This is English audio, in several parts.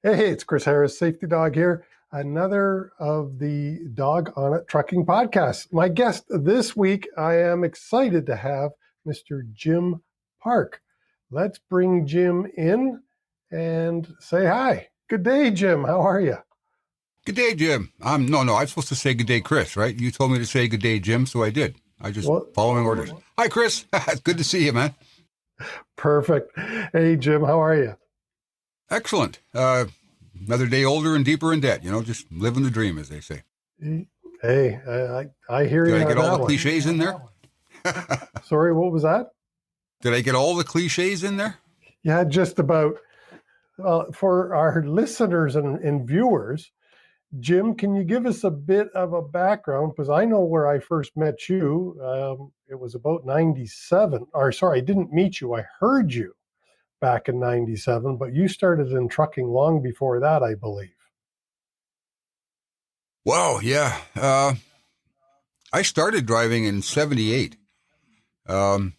Hey, it's Chris Harris, Safety Dog here. Another of the Dog on It Trucking podcasts. My guest this week, I am excited to have Mr. Jim Park. Let's bring Jim in and say hi. Good day, Jim. How are you? Good day, Jim. I'm supposed to say good day, Chris, right? You told me to say good day, Jim, so I did. I just following orders. Hi, Chris. Good to see you, man. Perfect. Hey, Jim, how are you? Excellent. Another day older and deeper in debt, just living the dream, as they say. Hey, I hear you. Did I get all the cliches in there? Sorry, what was that? Did I get all the cliches in there? Yeah, just about. For our listeners and viewers, Jim, can you give us a bit of a background? Because I know where I first met you. It was about 97. Or sorry, I didn't meet you. I heard you back in 97, but you started in trucking long before that, I believe. Wow, yeah. I started driving in 78. I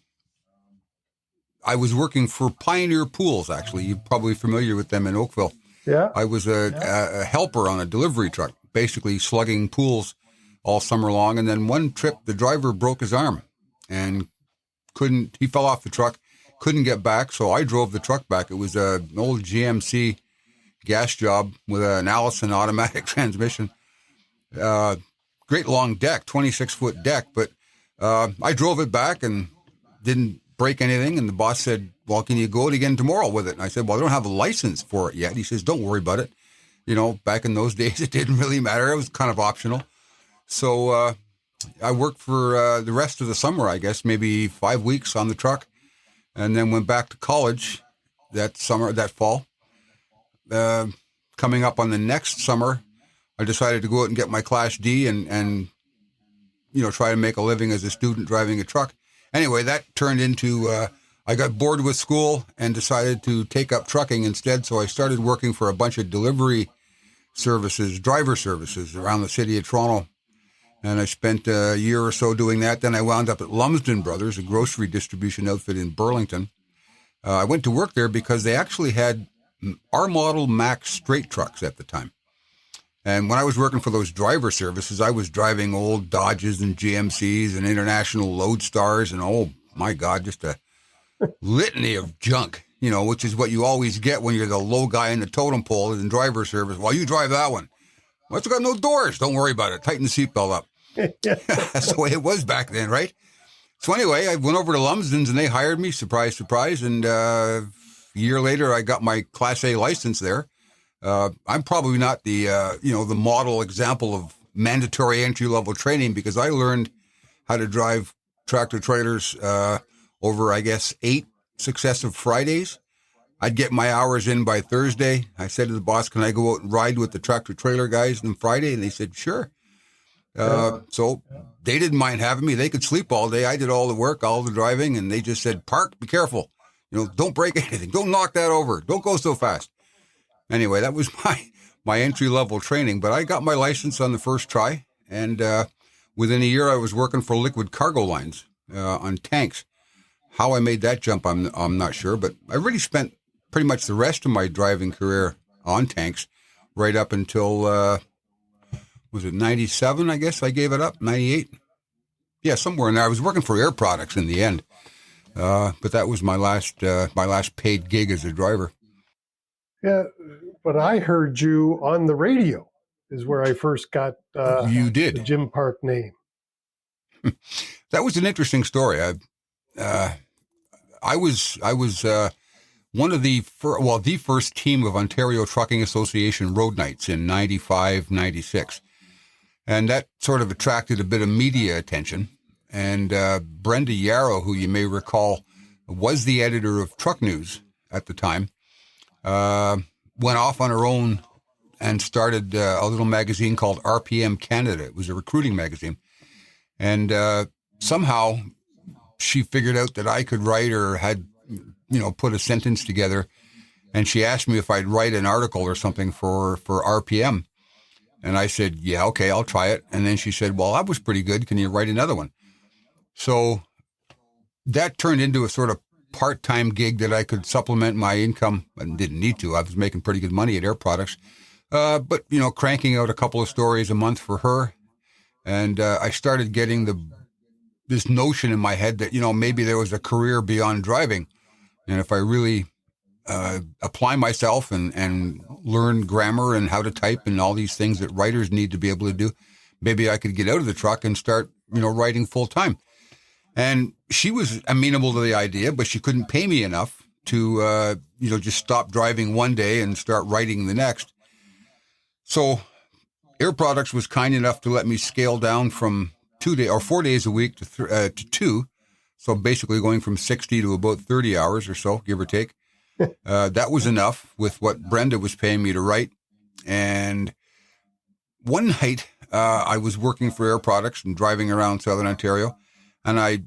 was working for Pioneer Pools, actually. You're probably familiar with them in Oakville. Yeah. I was a helper on a delivery truck, basically slugging pools all summer long. And then one trip, the driver broke his arm and he fell off the truck, couldn't get back. So I drove the truck back. It was an old GMC gas job with an Allison automatic transmission. Great long deck, 26-foot deck. But I drove it back and didn't break anything. And the boss said, well, can you go out again tomorrow with it? And I said, well, I don't have a license for it yet. He says, don't worry about it. Back in those days, it didn't really matter. It was kind of optional. So I worked for the rest of the summer, I guess, maybe 5 weeks on the truck, and then went back to college that fall. Coming up on the next summer, I decided to go out and get my Class D and try to make a living as a student driving a truck. Anyway, that turned into, I got bored with school and decided to take up trucking instead. So I started working for a bunch of delivery services, driver services around the city of Toronto. And I spent a year or so doing that. Then I wound up at Lumsden Brothers, a grocery distribution outfit in Burlington. I went to work there because they actually had our model Max straight trucks at the time. And when I was working for those driver services, I was driving old Dodges and GMCs and International Loadstars and, oh, my God, just a litany of junk, which is what you always get when you're the low guy in the totem pole in driver service. Well, you drive that one. Well, it's got no doors. Don't worry about it. Tighten the seatbelt up. That's the way it was back then, right? So anyway, I went over to Lumsden's and they hired me, surprise, surprise. And a year later, I got my Class A license there. I'm probably not the model example of mandatory entry-level training because I learned how to drive tractor trailers over, I guess, 8 successive Fridays. I'd get my hours in by Thursday. I said to the boss, can I go out and ride with the tractor trailer guys on Friday? And they said, sure. So they didn't mind having me. They could sleep all day. I did all the work, all the driving, and they just said, Park, be careful. Don't break anything. Don't knock that over. Don't go so fast. Anyway, that was my entry-level training, but I got my license on the first try, and within a year I was working for liquid cargo lines on tanks. How I made that jump, I'm not sure, but I really spent pretty much the rest of my driving career on tanks right up until, was it 97, I guess I gave it up, 98? Yeah, somewhere in there. I was working for Air Products in the end, but that was my last paid gig as a driver. Yeah, but I heard you on the radio is where I first got you did. The Jim Park name. That was an interesting story. I was one of the first team of Ontario Trucking Association road nights in 95, 96. And that sort of attracted a bit of media attention. And Brenda Yarrow, who you may recall was the editor of Truck News at the time, went off on her own and started a little magazine called RPM Canada. It was a recruiting magazine. And somehow she figured out that I could write or had, put a sentence together. And she asked me if I'd write an article or something for RPM. And I said, yeah, okay, I'll try it. And then she said, well, that was pretty good. Can you write another one? So that turned into a sort of part-time gig that I could supplement my income. I didn't need to. I was making pretty good money at Air Products. But, cranking out a couple of stories a month for her. And I started getting this notion in my head that, maybe there was a career beyond driving. And if I really apply myself and learn grammar and how to type and all these things that writers need to be able to do, maybe I could get out of the truck and start, writing full time. And she was amenable to the idea, but she couldn't pay me enough to, just stop driving one day and start writing the next. So Air Products was kind enough to let me scale down from 4 days a week to 2. So basically going from 60 to about 30 hours or so, give or take. That was enough with what Brenda was paying me to write. And one night, I was working for Air Products and driving around Southern Ontario, and I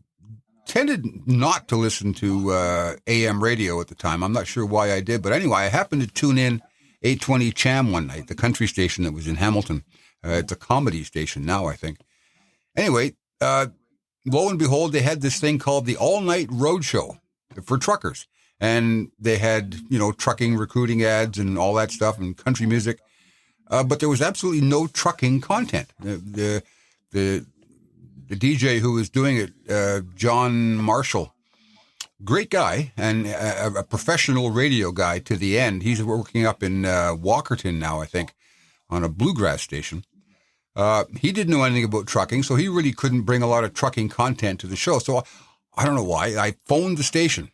tended not to listen to AM radio at the time. I'm not sure why I did, but anyway, I happened to tune in 820 Cham one night, the country station that was in Hamilton. It's a comedy station now, I think. Anyway, lo and behold, they had this thing called the All Night Roadshow for truckers. And they had, trucking recruiting ads and all that stuff and country music. But there was absolutely no trucking content. The DJ who was doing it, John Marshall, great guy and a professional radio guy to the end. He's working up in Walkerton now, I think, on a bluegrass station. He didn't know anything about trucking, so he really couldn't bring a lot of trucking content to the show. So I don't know why. I phoned the station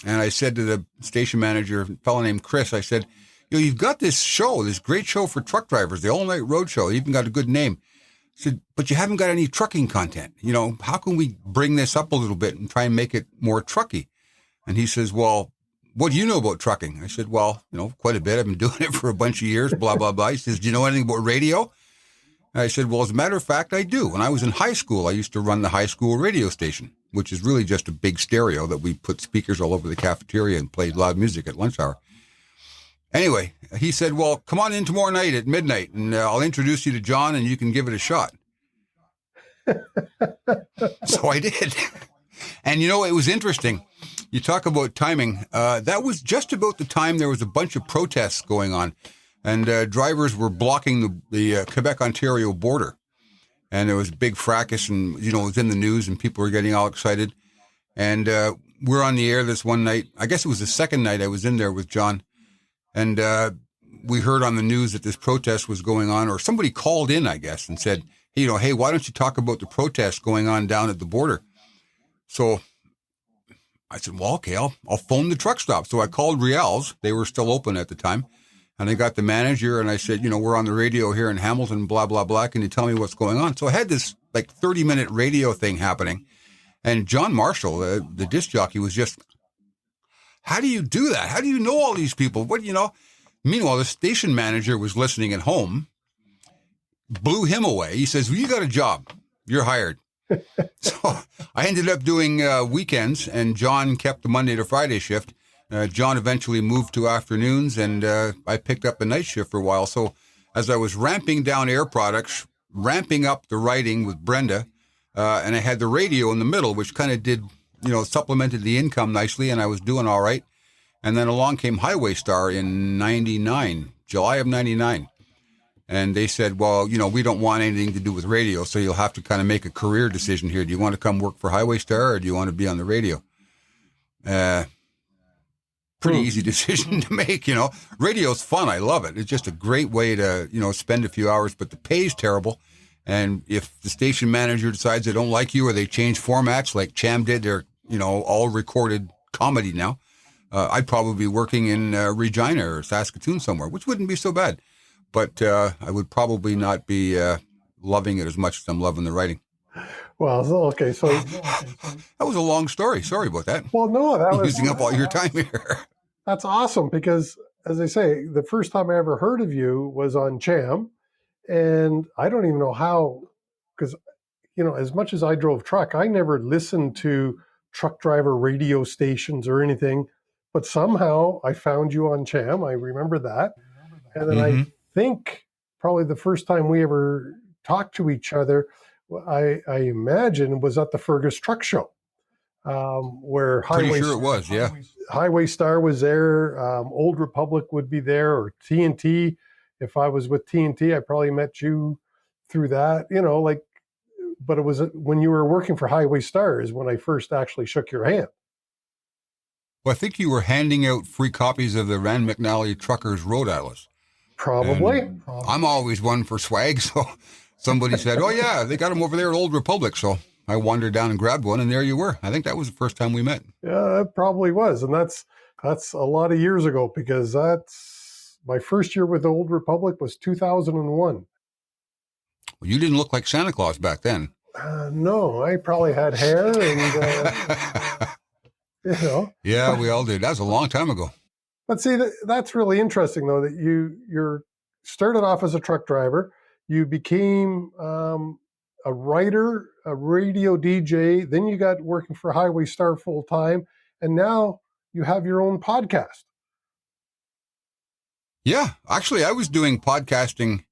and I said to the station manager, a fellow named Chris, I said, you've got this show, this great show for truck drivers, the All Night Road Show. You even got a good name. I said, but you haven't got any trucking content. How can we bring this up a little bit and try and make it more trucky? And he says, well, what do you know about trucking? I said, well, quite a bit. I've been doing it for a bunch of years, blah, blah, blah. He says, do you know anything about radio? And I said, well, as a matter of fact, I do. When I was in high school, I used to run the high school radio station, which is really just a big stereo that we put speakers all over the cafeteria and played loud music at lunch hour. Anyway, he said, well, come on in tomorrow night at midnight and I'll introduce you to John and you can give it a shot. So I did. And it was interesting. You talk about timing. That was just about the time there was a bunch of protests going on and drivers were blocking the Quebec-Ontario border. And there was a big fracas and, it was in the news and people were getting all excited. And we're on the air this one night. I guess it was the second night I was in there with John. And we heard on the news that this protest was going on, or somebody called in, I guess, and said, hey, why don't you talk about the protest going on down at the border? So I said, well, okay, I'll phone the truck stop. So I called Rial's. They were still open at the time. And I got the manager and I said, we're on the radio here in Hamilton, blah, blah, blah. Can you tell me what's going on? So I had this 30-minute radio thing happening. And John Marshall, the disc jockey, was just, how do you do that? How do you know all these people? Meanwhile, the station manager was listening at home, blew him away. He says, well, you got a job. You're hired. So I ended up doing weekends, and John kept the Monday to Friday shift. John eventually moved to afternoons, and I picked up a night shift for a while. So as I was ramping down Air Products, ramping up the writing with Brenda, and I had the radio in the middle, which kind of did, supplemented the income nicely, and I was doing all right. And then along came Highway Star in 99, July of 99. And they said, well, we don't want anything to do with radio, so you'll have to kind of make a career decision here. Do you want to come work for Highway Star or do you want to be on the radio? Pretty easy decision to make, Radio's fun. I love it. It's just a great way to, spend a few hours, but the pay's terrible. And if the station manager decides they don't like you or they change formats like Cham did, they're, all recorded comedy now, I'd probably be working in Regina or Saskatoon somewhere, which wouldn't be so bad. But I would probably not be loving it as much as I'm loving the writing. Well, okay, so that was a long story. Sorry about that. Well, no, that was using up all your time here. That's awesome because, as I say, the first time I ever heard of you was on Cham, and I don't even know how, because as much as I drove truck, I never listened to truck driver radio stations or anything, but somehow I found you on Cham. I remember that, and then I think probably the first time we ever talked to each other, I imagine, was at the Fergus Truck Show. where Pretty sure it was, yeah. Highway Star was there. Old Republic would be there, or TNT. If I was with TNT, I probably met you through that. Like, but it was when you were working for Highway Star is when I first actually shook your hand. Well, I think you were handing out free copies of the Rand McNally Truckers Road Atlas. Probably. And I'm always one for swag, so somebody said, "Oh yeah, they got them over there at Old Republic." So I wandered down and grabbed one, and there you were. I think that was the first time we met. Yeah, it probably was, and that's a lot of years ago, because that's my first year with Old Republic was 2001. Well, you didn't look like Santa Claus back then. No, I probably had hair, and Yeah, we all did. That was a long time ago. But see, that's really interesting, though, that you're started off as a truck driver, you became a writer, a radio DJ, then you got working for Highway Star full time, and now you have your own podcast. Yeah, actually, I was doing podcasting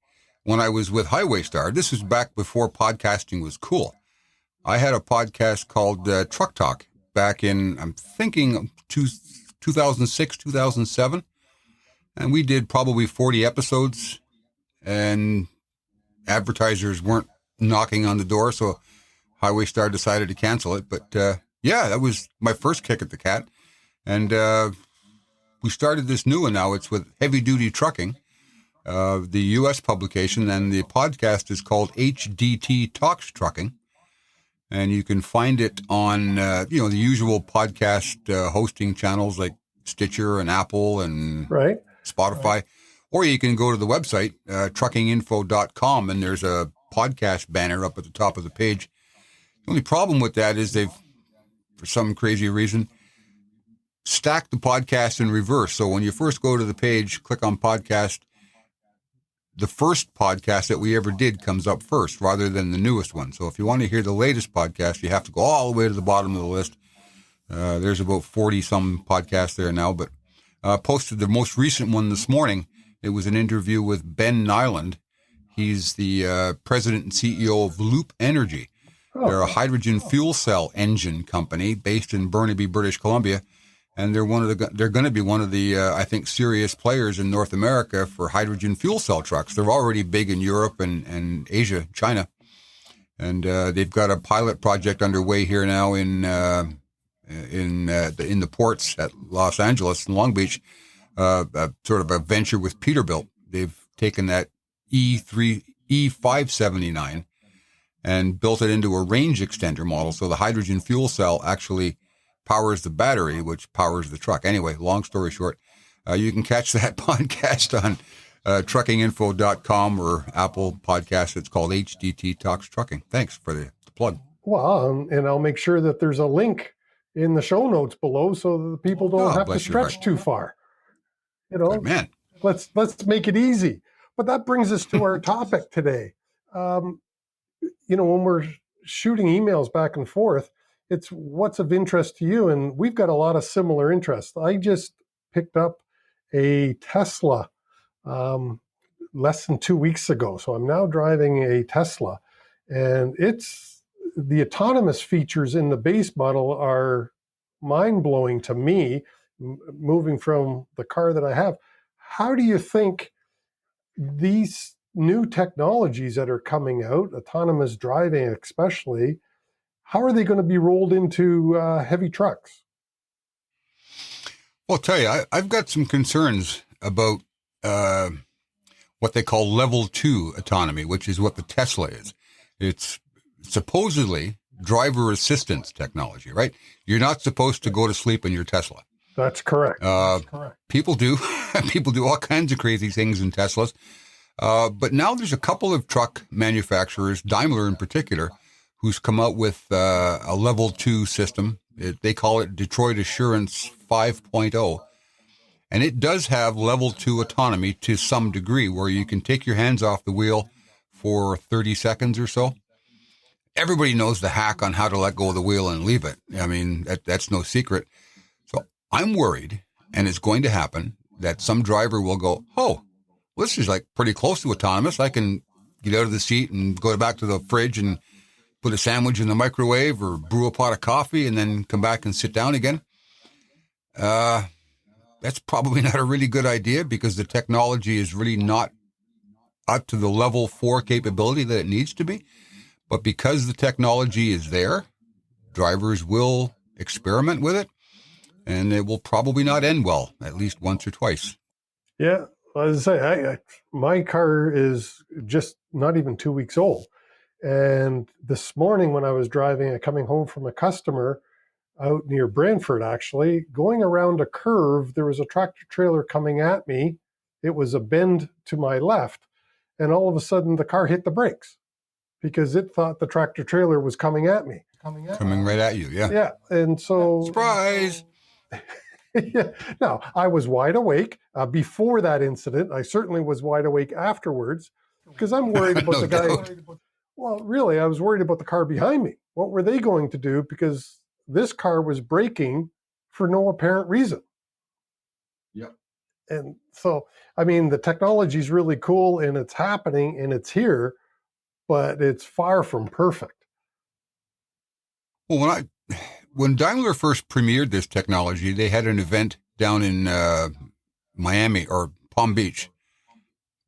when I was with Highway Star. This was back before podcasting was cool. I had a podcast called Truck Talk back in, I'm thinking, 2006, 2007. And we did probably 40 episodes, and advertisers weren't knocking on the door, so Highway Star decided to cancel it. But yeah, that was my first kick at the cat. And we started this new one now. It's with Heavy Duty Trucking, the U.S. publication, and the podcast is called HDT Talks Trucking. And you can find it on, the usual podcast hosting channels like Stitcher and Apple and Spotify. Right. Or you can go to the website, truckinginfo.com, and there's a podcast banner up at the top of the page. The only problem with that is they've, for some crazy reason, stacked the podcast in reverse. So when you first go to the page, click on podcast, the first podcast that we ever did comes up first rather than the newest one. So if you want to hear the latest podcast, you have to go all the way to the bottom of the list. There's about 40 some podcasts there now, but posted the most recent one this morning. It was an interview with Ben Nyland. He's the president and CEO of Loop Energy. They're a hydrogen fuel cell engine company based in Burnaby, British Columbia. And they're going to be one of the, I think, serious players in North America for hydrogen fuel cell trucks. They're already big in Europe and Asia, China. And they've got a pilot project underway here now in the ports at Los Angeles and Long Beach, sort of a venture with Peterbilt. They've taken that E579 and built it into a range extender model. So the hydrogen fuel cell actually powers the battery, which powers the truck. Anyway, long story short, you can catch that podcast on truckinginfo.com or Apple Podcasts. It's called HDT Talks Trucking. Thanks for the plug. Well, and I'll make sure that there's a link in the show notes below so that the people don't have to stretch too far. Good man. Let's make it easy. But that brings us to our topic today. When we're shooting emails back and forth, it's what's of interest to you. And we've got a lot of similar interests. I just picked up a Tesla less than 2 weeks ago. So I'm now driving a Tesla. And the autonomous features in the base model are mind-blowing to me, moving from the car that I have. How do you think these new technologies that are coming out, autonomous driving especially, how are they going to be rolled into heavy trucks? Well, I'll tell you, I've got some concerns about what they call level 2 autonomy, which is what the Tesla is. It's supposedly driver assistance technology, right? You're not supposed to go to sleep in your Tesla. That's correct. People do. People do all kinds of crazy things in Teslas. But now there's a couple of truck manufacturers, Daimler in particular, who's come out with a level 2 system. They call it Detroit Assurance 5.0. And it does have level 2 autonomy to some degree, where you can take your hands off the wheel for 30 seconds or so. Everybody knows the hack on how to let go of the wheel and leave it. I mean, that's no secret. So I'm worried, and it's going to happen, that some driver will go, oh, this is like pretty close to autonomous. I can get out of the seat and go back to the fridge and put a sandwich in the microwave or brew a pot of coffee and then come back and sit down again. That's probably not a really good idea because the technology is really not up to the level 4 capability that it needs to be. But because the technology is there, drivers will experiment with it, and it will probably not end well, at least once or twice. Yeah, as I say, my car is just not even 2 weeks old. And this morning when I was driving, coming home from a customer out near Brantford, actually, going around a curve, there was a tractor trailer coming at me. It was a bend to my left. And all of a sudden, the car hit the brakes because it thought the tractor trailer was coming at me. Coming right at you, yeah. Yeah. And so. Surprise! Yeah. Now, I was wide awake before that incident. I certainly was wide awake afterwards because I'm worried about No the guy. doubt. Well, really, I was worried about the car behind me. What were they going to do? Because this car was braking for no apparent reason. Yep. And so, I mean, the technology is really cool and it's happening and it's here, but it's far from perfect. Well, when Daimler first premiered this technology, they had an event down in Miami or Palm Beach,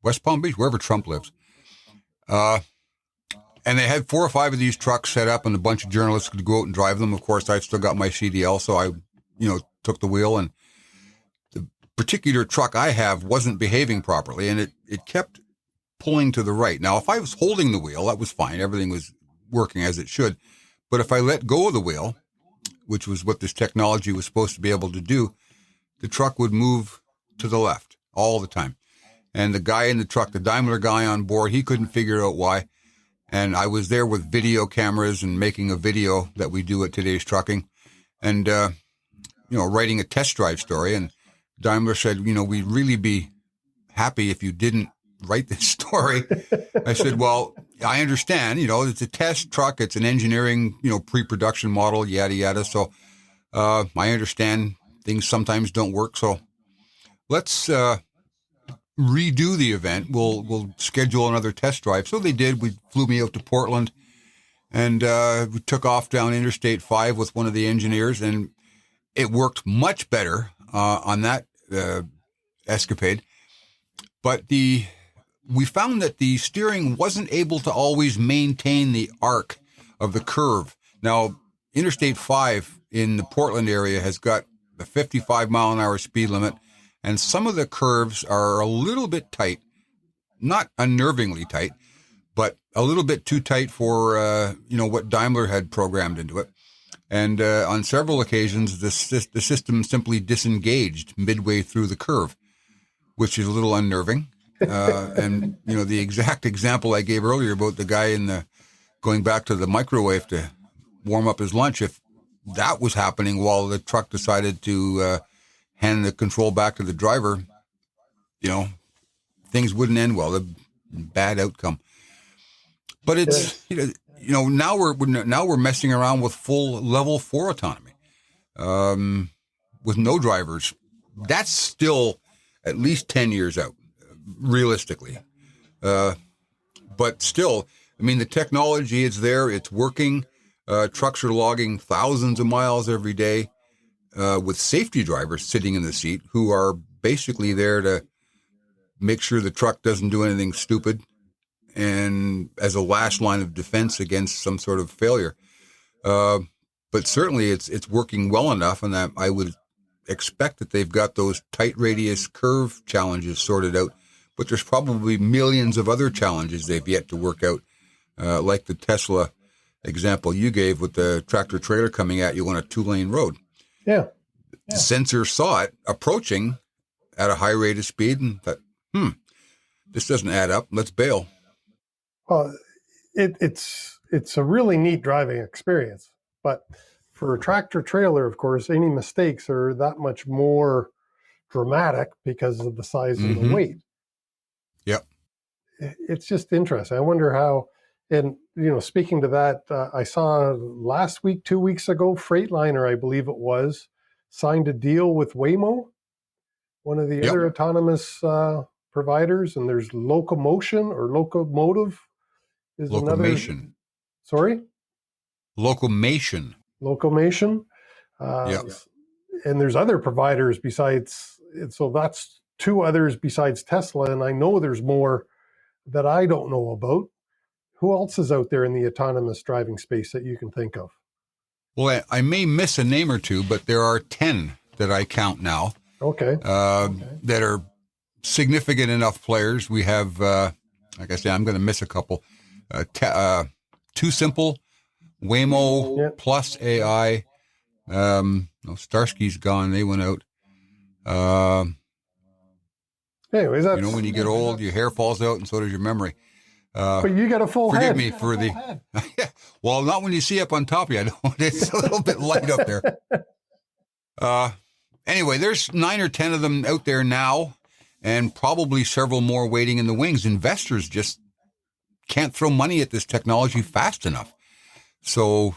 West Palm Beach, wherever Trump lives. And they had 4 or 5 of these trucks set up, and a bunch of journalists could go out and drive them. Of course, I've still got my CDL, so I, took the wheel. And the particular truck I have wasn't behaving properly, and it kept pulling to the right. Now, if I was holding the wheel, that was fine. Everything was working as it should. But if I let go of the wheel, which was what this technology was supposed to be able to do, the truck would move to the left all the time. And the guy in the truck, the Daimler guy on board, he couldn't figure out why. And I was there with video cameras and making a video that we do at Today's Trucking and, writing a test drive story. And Daimler said, we'd really be happy if you didn't write this story. I said, well, I understand, it's a test truck. It's an engineering, pre-production model, yada, yada. So I understand things sometimes don't work. So let's redo the event. We'll schedule another test drive. So they did. We flew me out to Portland and we took off down Interstate 5 with one of the engineers, and it worked much better on that escapade. But we found that the steering wasn't able to always maintain the arc of the curve. Now, Interstate 5 in the Portland area has got the 55 mile an hour speed limit, and some of the curves are a little bit tight, not unnervingly tight, but a little bit too tight for, what Daimler had programmed into it. And on several occasions, the system simply disengaged midway through the curve, which is a little unnerving. And, the exact example I gave earlier about the guy going back to the microwave to warm up his lunch, if that was happening while the truck decided to hand the control back to the driver, things wouldn't end well. A bad outcome. But it's, now we're messing around with full level 4 autonomy, with no drivers. That's still at least 10 years out, realistically. But still, the technology is there. It's working. Trucks are logging thousands of miles every day, with safety drivers sitting in the seat who are basically there to make sure the truck doesn't do anything stupid and as a last line of defense against some sort of failure. But certainly it's working well enough, and that I would expect that they've got those tight radius curve challenges sorted out. But there's probably millions of other challenges they've yet to work out, like the Tesla example you gave with the tractor trailer coming at you on a 2-lane road. Yeah. The sensor saw it approaching at a high rate of speed and thought, this doesn't add up. Let's bail. Well, it's a really neat driving experience, but for a tractor trailer, of course, any mistakes are that much more dramatic because of the size of the weight. Yep. It's just interesting. I wonder how, and speaking to that, I saw last week, 2 weeks ago, Freightliner, I believe it was, signed a deal with Waymo, one of the other autonomous providers, and there's Locomotion or Locomotive is Locomotion. Sorry? Locomation. Locomation. Yeah. And there's other providers besides, so that's two others besides Tesla. And I know there's more that I don't know about. Who else is out there in the autonomous driving space that you can think of? Well, I may miss a name or two, but there are 10 that I count now Okay. that are significant enough players. We have, like I say, I'm going to miss a couple. Too Simple, Waymo, Yeah. Plus AI. No, Starsky's gone. They went out. Anyways, You know, when you get old, your hair falls out, and so does your memory. But you got a full Forgive head. me for the. Well, not when you see up on top of you. I don't. It's a little bit light up there. Anyway, there's 9 or 10 of them out there now, and probably several more waiting in the wings. Investors just can't throw money at this technology fast enough. So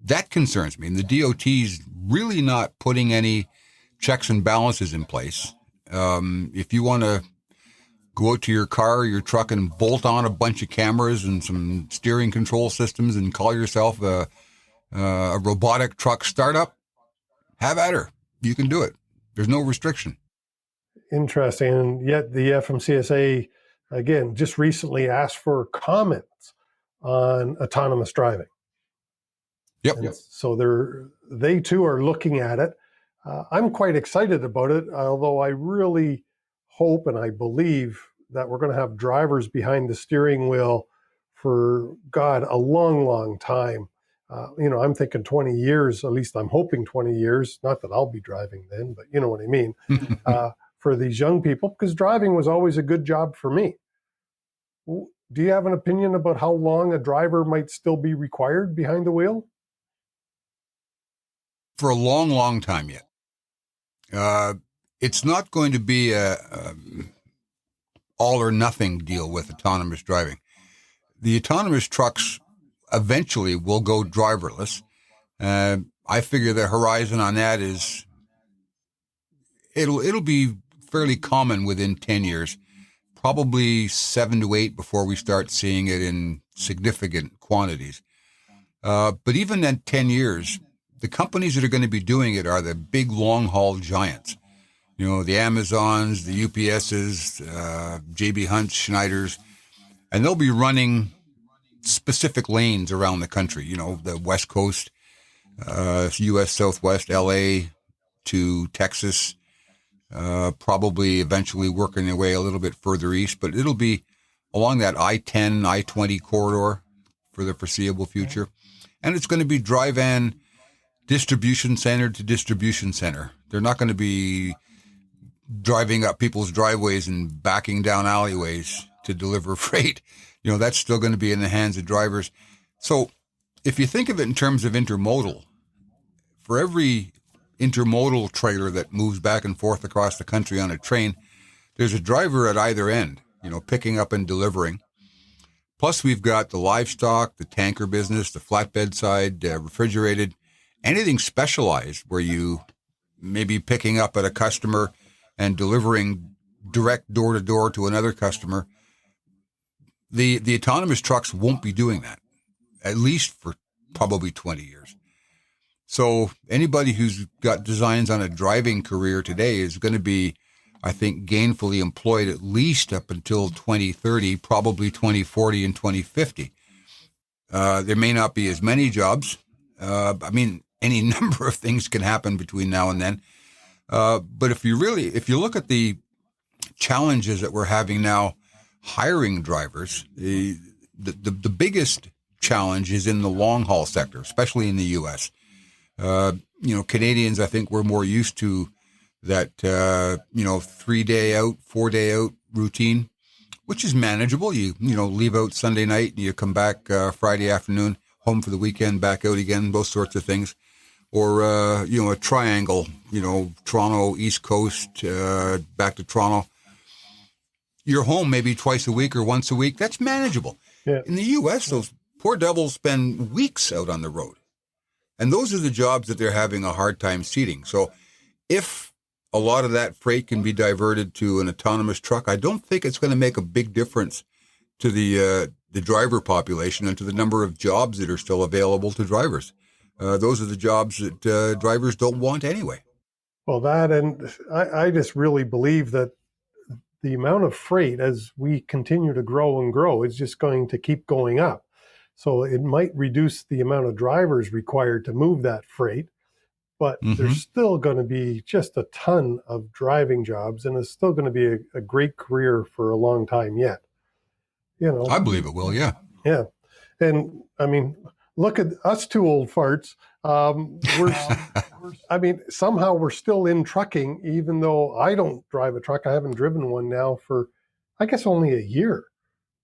that concerns me. And the DOT's really not putting any checks and balances in place. If you want to go out to your car or your truck and bolt on a bunch of cameras and some steering control systems and call yourself a robotic truck startup, have at her. You can do it. There's no restriction. Interesting. And yet the FMCSA, again, just recently asked for comments on autonomous driving. Yep. So they too are looking at it. I'm quite excited about it, although I really hope and I believe that we're going to have drivers behind the steering wheel for, God, a long, long time. I'm thinking 20 years, at least I'm hoping 20 years, not that I'll be driving then, but you know what I mean, for these young people, because driving was always a good job for me. Do you have an opinion about how long a driver might still be required behind the wheel? For a long, long time yet. It's not going to be a all or nothing deal with autonomous driving. The autonomous trucks eventually will go driverless. I figure the horizon on that is it'll be fairly common within 10 years, probably 7 to 8 before we start seeing it in significant quantities. But even in 10 years, the companies that are going to be doing it are the big long-haul giants. You know, the Amazons, the UPSs, JB Hunts, Schneiders, and they'll be running specific lanes around the country, you know, the West Coast, U.S. Southwest, L.A. to Texas, probably eventually working their way a little bit further east, but it'll be along that I-10, I-20 corridor for the foreseeable future. And it's going to be dry-van distribution center to distribution center. They're not going to be driving up people's driveways and backing down alleyways to deliver freight. You know, that's still going to be in the hands of drivers. So if you think of it in terms of intermodal, for every intermodal trailer that moves back and forth across the country on a train, there's a driver at either end, you know, picking up and delivering. Plus, we've got the livestock, the tanker business, the flatbed side, refrigerated, anything specialized where you may be picking up at a customer and delivering direct door-to-door to another customer. The autonomous trucks won't be doing that, at least for probably 20 years. So anybody who's got designs on a driving career today is going to be, I think, gainfully employed at least up until 2030, probably 2040 and 2050. There may not be as many jobs. I mean, any number of things can happen between now and then. But if you look at the challenges that we're having now hiring drivers, the biggest challenge is in the long haul sector, especially in the U.S. Canadians, I think we're more used to that, 3-day out, 4-day out routine, which is manageable. You leave out Sunday night and you come back Friday afternoon, home for the weekend, back out again, those sorts of things. Or, a triangle, Toronto, East Coast, back to Toronto. You're home maybe twice a week or once a week. That's manageable. Yeah. In the U.S., those poor devils spend weeks out on the road. And those are the jobs that they're having a hard time seating. So if a lot of that freight can be diverted to an autonomous truck, I don't think it's going to make a big difference to the driver population and to the number of jobs that are still available to drivers. Those are the jobs that drivers don't want anyway. Well, that, and I just really believe that the amount of freight as we continue to grow and grow is just going to keep going up. So it might reduce the amount of drivers required to move that freight, but there's still going to be just a ton of driving jobs, and it's still going to be a great career for a long time yet. I believe it will, yeah. Yeah. And I mean, look at us two old farts. Somehow we're still in trucking, even though I don't drive a truck. I haven't driven one now for, I guess, only a year.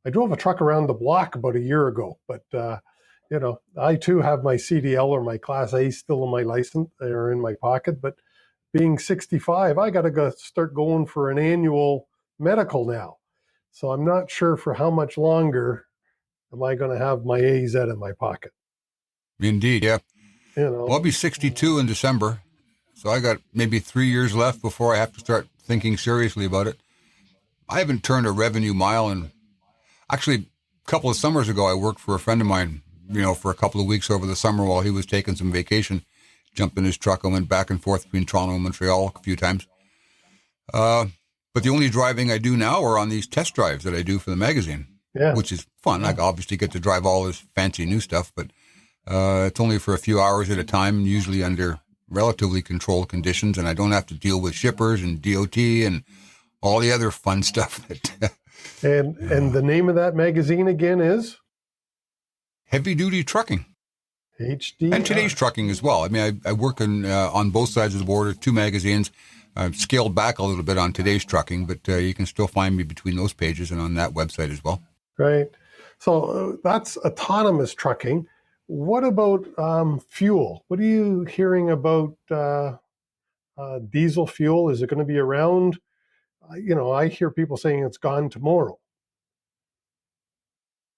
I drove a truck around the block about a year ago, but I too have my CDL or my Class A still in my license or in my pocket. But being 65, I got to start going for an annual medical now. So I'm not sure for how much longer am I going to have my AZ in my pocket. Indeed, yeah. Well, I'll be 62 in December, so I got maybe 3 years left before I have to start thinking seriously about it. I haven't turned a revenue mile, and actually, a couple of summers ago, I worked for a friend of mine, for a couple of weeks over the summer while he was taking some vacation. Jumped in his truck and went back and forth between Toronto and Montreal a few times. But the only driving I do now are on these test drives that I do for the magazine, which is fun. I obviously get to drive all this fancy new stuff, but it's only for a few hours at a time, usually under relatively controlled conditions, and I don't have to deal with shippers and DOT and all the other fun stuff. And the name of that magazine again is? Heavy Duty Trucking. HD. And Today's Trucking as well. I mean, I work on both sides of the border, two magazines. I've scaled back a little bit on Today's Trucking, but you can still find me between those pages and on that website as well. Right. So that's autonomous trucking. What about fuel? What are you hearing about diesel fuel? Is it going to be around? I hear people saying it's gone tomorrow.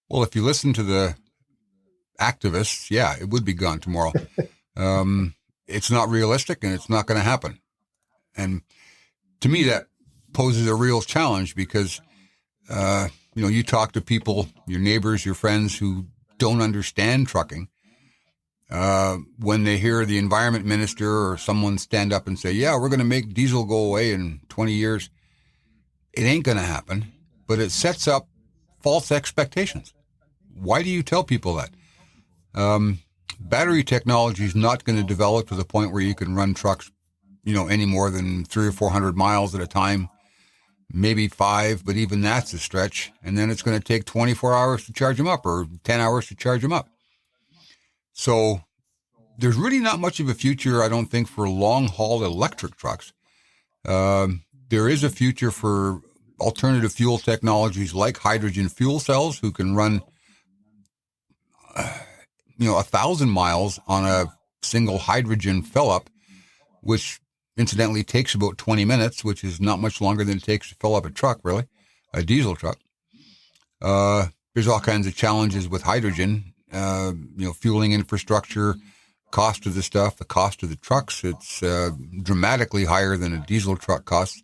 Well, if you listen to the activists, yeah, it would be gone tomorrow. It's not realistic and it's not going to happen. And to me, that poses a real challenge because, you talk to people, your neighbors, your friends who don't understand trucking. When they hear the environment minister or someone stand up and say, yeah, we're going to make diesel go away in 20 years, it ain't going to happen, but it sets up false expectations. Why do you tell people that? Battery technology is not going to develop to the point where you can run trucks, any more than 300 or 400 miles at a time, maybe 5, but even that's a stretch. And then it's going to take 24 hours to charge them up or 10 hours to charge them up. So there's really not much of a future, I don't think, for long-haul electric trucks. There is a future for alternative fuel technologies like hydrogen fuel cells who can run 1,000 miles on a single hydrogen fill-up, which incidentally takes about 20 minutes, which is not much longer than it takes to fill up a truck, really, a diesel truck. There's all kinds of challenges with hydrogen, fueling infrastructure, cost of the stuff, the cost of the trucks. It's dramatically higher than a diesel truck costs.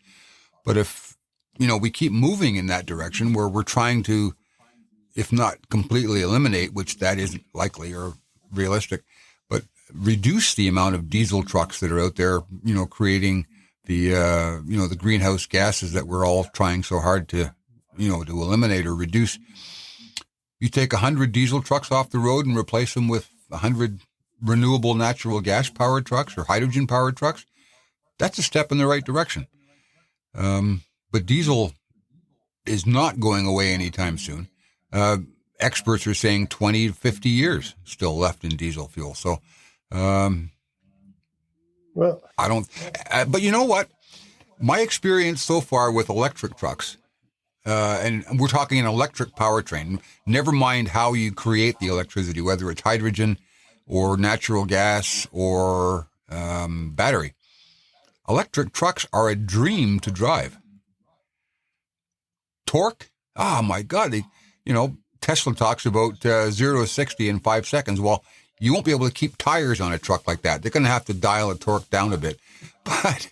But if, we keep moving in that direction where we're trying to, if not completely eliminate, which that isn't likely or realistic, but reduce the amount of diesel trucks that are out there, creating the greenhouse gases that we're all trying so hard to eliminate or reduce. You take 100 diesel trucks off the road and replace them with 100 renewable natural gas powered trucks or hydrogen powered trucks. That's a step in the right direction. But diesel is not going away anytime soon. Experts are saying 20 to 50 years still left in diesel fuel. So, well, I don't, but you know what? My experience so far with electric trucks, and we're talking an electric powertrain, never mind how you create the electricity, whether it's hydrogen or natural gas or battery. Electric trucks are a dream to drive. Torque, oh my God, Tesla talks about 0 to 60 in 5 seconds. Well, you won't be able to keep tires on a truck like that. They're going to have to dial the torque down a bit. But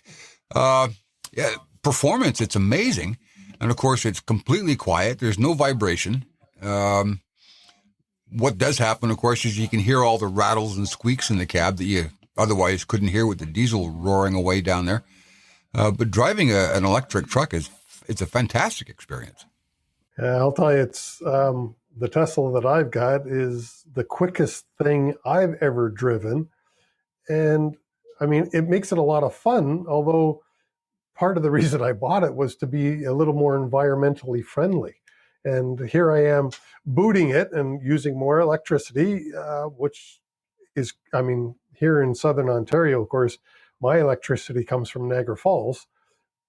performance, it's amazing. And of course, it's completely quiet. There's no vibration. What does happen, of course, is you can hear all the rattles and squeaks in the cab that you otherwise couldn't hear with the diesel roaring away down there. But driving an electric truck it's a fantastic experience. Yeah, I'll tell you, it's the Tesla that I've got is the quickest thing I've ever driven. And I mean, it makes it a lot of fun, although part of the reason I bought it was to be a little more environmentally friendly. And here I am booting it and using more electricity, which is, I mean, here in Southern Ontario, of course, my electricity comes from Niagara Falls,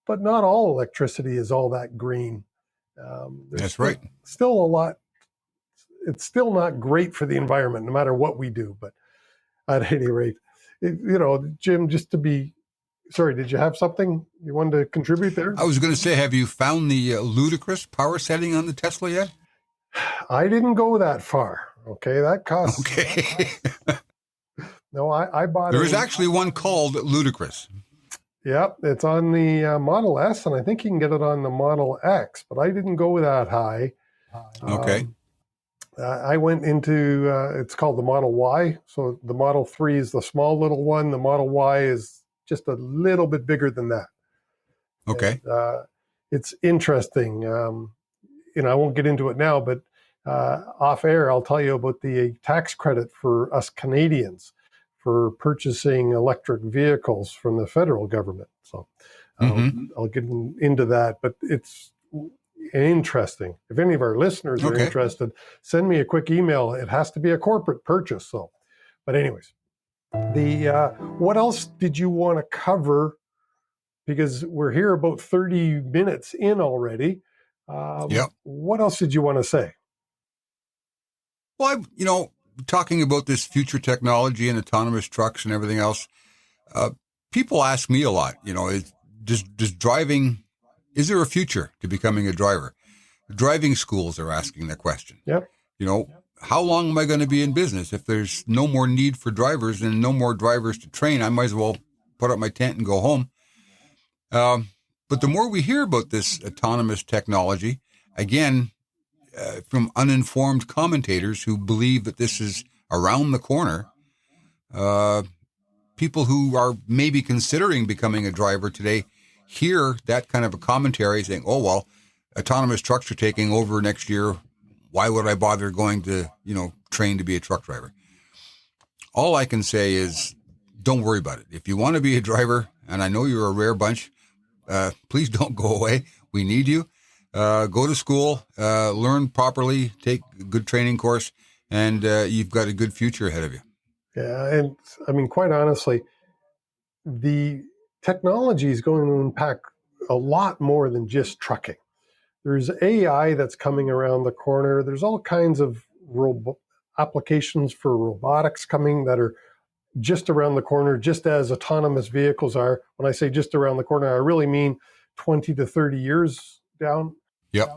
but not all electricity is all that green. That's right. Still a lot. It's still not great for the environment, no matter what we do. But at any rate, Jim, just to be sorry, did you have something you wanted to contribute there? I was going to say, have you found the ludicrous power setting on the Tesla yet? I didn't go that far. Okay, that costs. Okay. No, I bought. There is actually one called ludicrous. Yep, it's on the Model S, and I think you can get it on the Model X, but I didn't go that high. Okay. I went into, it's called the Model Y. So the Model 3 is the small little one. The Model Y is just a little bit bigger than that. Okay. And, it's interesting. I won't get into it now, but off air, I'll tell you about the tax credit for us Canadians for purchasing electric vehicles from the federal government. So I'll get into that, but it's interesting. If any of our listeners are interested, send me a quick email. It has to be a corporate purchase. So, but anyways, what else did you want to cover? Because we're here about 30 minutes in already. What else did you want to say? Well, talking about this future technology and autonomous trucks and everything else, people ask me a lot, does driving, is there a future to becoming a driver? Driving schools are asking the question. Yep. How long am I going to be in business? If there's no more need for drivers and no more drivers to train, I might as well put up my tent and go home. But the more we hear about this autonomous technology, again, from uninformed commentators who believe that this is around the corner, people who are maybe considering becoming a driver today hear that kind of a commentary saying, oh, well, autonomous trucks are taking over next year. Why would I bother going to, train to be a truck driver? All I can say is don't worry about it. If you want to be a driver, and I know you're a rare bunch, please don't go away. We need you. Go to school, learn properly, take a good training course, and you've got a good future ahead of you. Yeah, and I mean, quite honestly, the technology is going to impact a lot more than just trucking. There's AI that's coming around the corner. There's all kinds of applications for robotics coming that are just around the corner, just as autonomous vehicles are. When I say just around the corner, I really mean 20 to 30 years down. Yep.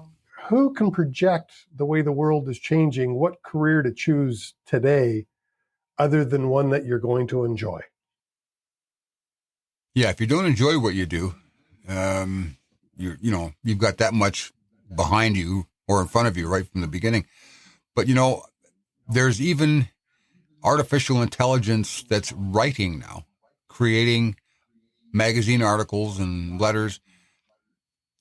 Who can project the way the world is changing, what career to choose today other than one that you're going to enjoy? Yeah, if you don't enjoy what you do, you've got that much behind you or in front of you right from the beginning. But, there's even artificial intelligence that's writing now, creating magazine articles and letters,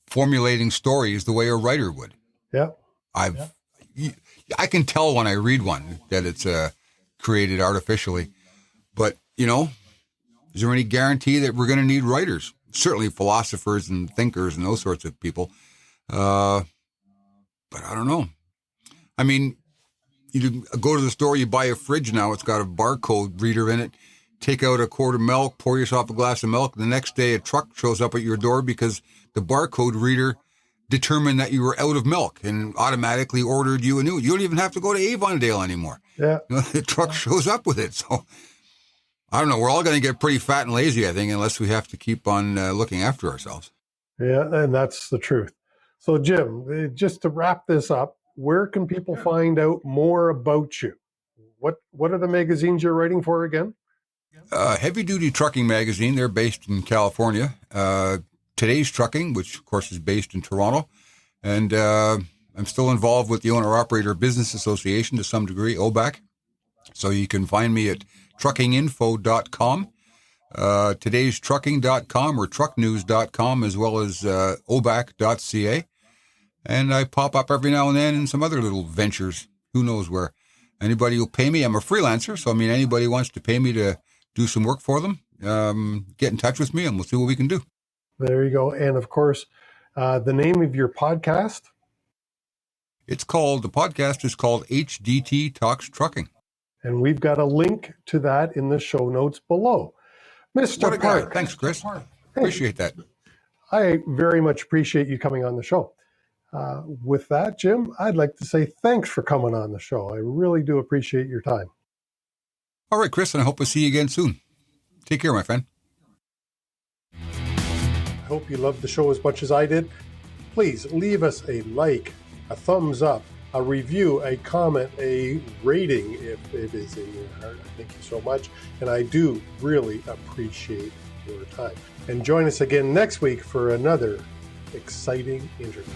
formulating stories the way a writer would. Yeah. I can tell when I read one that it's created artificially, but, is there any guarantee that we're going to need writers? Certainly philosophers and thinkers and those sorts of people. But I don't know. I mean, you go to the store, you buy a fridge now, it's got a barcode reader in it. Take out a quart of milk, pour yourself a glass of milk. The next day, a truck shows up at your door because the barcode reader determined that you were out of milk and automatically ordered you a new. You don't even have to go to Avondale anymore. Yeah. The truck shows up with it. So I don't know. We're all going to get pretty fat and lazy, I think, unless we have to keep on looking after ourselves. Yeah, and that's the truth. So, Jim, just to wrap this up, where can people find out more about you? What are the magazines you're writing for again? Heavy Duty Trucking Magazine. They're based in California. Today's Trucking, which of course is based in Toronto, and I'm still involved with the Owner-Operator Business Association to some degree, OBAC. So you can find me at truckinginfo.com, today's trucking.com or trucknews.com, as well as obac.ca. And I pop up every now and then in some other little ventures, who knows where. Anybody will pay me. I'm a freelancer, so anybody wants to pay me to do some work for them, get in touch with me and we'll see what we can do. There you go. And of course, the name of your podcast? The podcast is called HDT Talks Trucking. And we've got a link to that in the show notes below. Mr. Park. Thanks, Chris. Appreciate that. I very much appreciate you coming on the show. With that, Jim, I'd like to say thanks for coming on the show. I really do appreciate your time. All right, Chris, and I hope to see you again soon. Take care, my friend. I hope you loved the show as much as I did. Please leave us a like, a thumbs up, a review, a comment, a rating if it is in your heart. Thank you so much. And I do really appreciate your time. And join us again next week for another exciting interview.